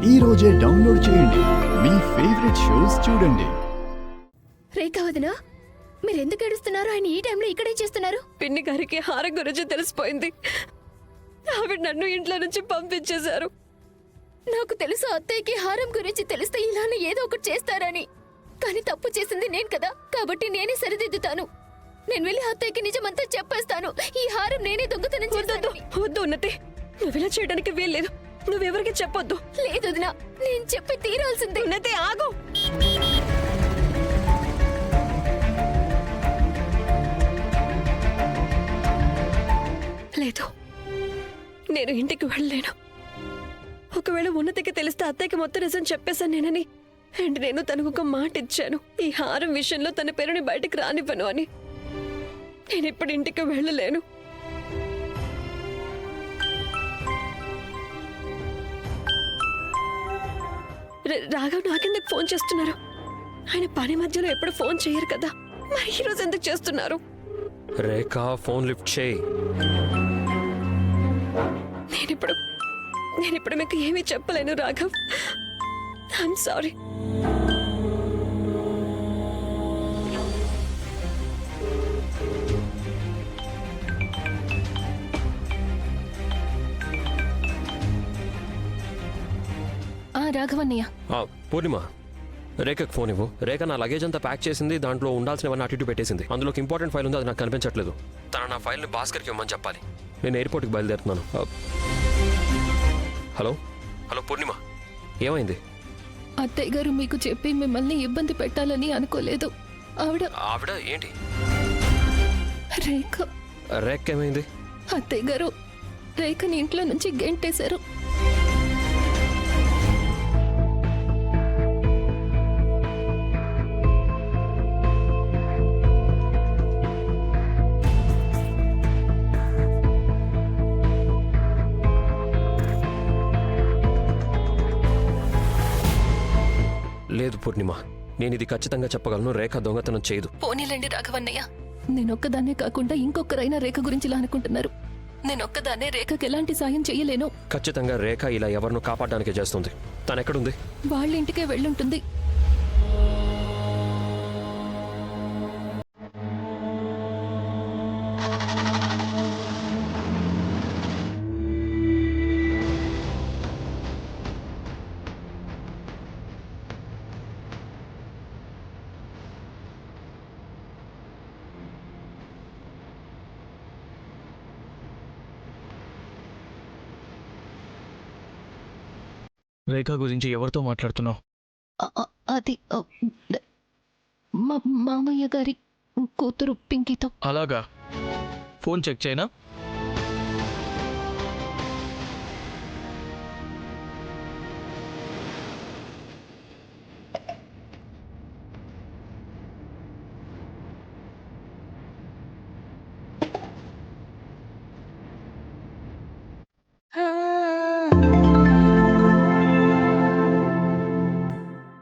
ఈ రోజే డౌన్లోడ్ చేయండి. మీ ఫేవరెట్ షోస్ చూడండి. రేఖా వదిన, మీరెందుకు ఏడుస్తున్నారు? ఆయన ఈ టైంలో ఇక్కడే చేస్తున్నారు? పిన్ని గారికి హారం గురించి తెలిసిపోయింది. ఆవిడ నన్ను ఇంట్లో నుంచి పంపించేశారు. నాకు తెలుసు అత్తయ్యకి హారం గురించి తెలిస్తే ఇలానే ఏదో ఒకటి చేస్తారని. కానీ తప్పు చేసింది నేను కదా, కాబట్టి నేనే సరిదిద్దుతాను. నేను వెళ్ళి అత్తయ్యకి నిజమంతా చెప్పేస్తాను. ఈ హారం నేనే దొంగతనం చేశాను. వద్దు ఉన్నతి, నువ్విలా చేయడానికి వీల్లేదు. నువ్వెవరికి చెప్పొద్దు. లేదు వదినా, నేను చెప్పి తీరాల్సిందే. ఉన్నతి ఆగు. లేదు, నేను ఇంటికి వెళ్ళలేను. ఒకవేళ ఉన్నతికి తెలిస్తే అత్తయ్యకి మొత్తం నిజం చెప్పేశాను నేనని. అండ్ నేను తనకు ఒక మాట ఇచ్చాను, ఈ హారం విషయంలో తన పేరుని బయటకు రానివ్వను అని. నేను ఇప్పుడు ఇంటికి వెళ్ళలేను. రాఘవ్ నాకెందుకు ఫోన్ చేస్తున్నారు? ఆయన పని మధ్యలో ఎప్పుడు ఫోన్ చేయరు కదా, మరి ఈరోజు ఎందుకు చేస్తున్నారు? రేఖా, ఫోన్ లిఫ్ట్ చేయి. నేనిప్పుడు మీకు ఏమీ చెప్పలేను రాఘవ్. I'm sorry. రాఘవన్నయ్య, పూర్ణిమ, రేఖకు ఫోన్ ఇవ్వు. రేఖ నా లగేజ్ అంతా ప్యాక్ చేసింది, దాంట్లో ఉండాల్సినవన్నీ అటు ఇటు పెట్టేసింది. అందులోకి ఇంపార్టెంట్ ఫైల్ ఉంది, అది నాకు కనిపించట్లేదు. తన నా ఫైల్ని భాస్కర్కి ఇవ్వమని చెప్పాలి. నేను ఎయిర్పోర్ట్కి బయలుదేరుతున్నాను. హలో హలో పూర్ణిమ, ఏమైంది? అత్తయ్య గారు మీకు చెప్పి మిమ్మల్ని ఇబ్బంది పెట్టాలని అనుకోలేదు. ఆవిడ ఏంటి? రేఖ. రేఖ ఏమైంది? అత్తయ్య గారు రేఖని ఇంట్లో నుంచి గెంటేశారు. లేదు పూర్ణిమ, నేను ఇది ఖచ్చితంగా చెప్పగలను. రేఖ దొంగతనం చేయదు. పోనీలండి రాఘవన్నయ్య, నేనొక్కదాన్నే కాకుండా ఇంకొకరైనా రేఖ గురించి ఇలా అనుకుంటున్నారు. నేనొక్కదాన్నే రేఖకి ఎలాంటి సాయం చెయ్యలేను. ఖచ్చితంగా రేఖ ఇలా ఎవరినో కాపాడడానికే చేస్తుంది. తను ఎక్కడుంది? వాళ్ళ ఇంటికే వెళ్ళుంటుంది. రేఖ గురించి ఎవరితో మాట్లాడుతున్నావు? అది మామయ్య గారి కూతురు పింకీతో. అలాగా, ఫోన్ చెక్ చేయనా?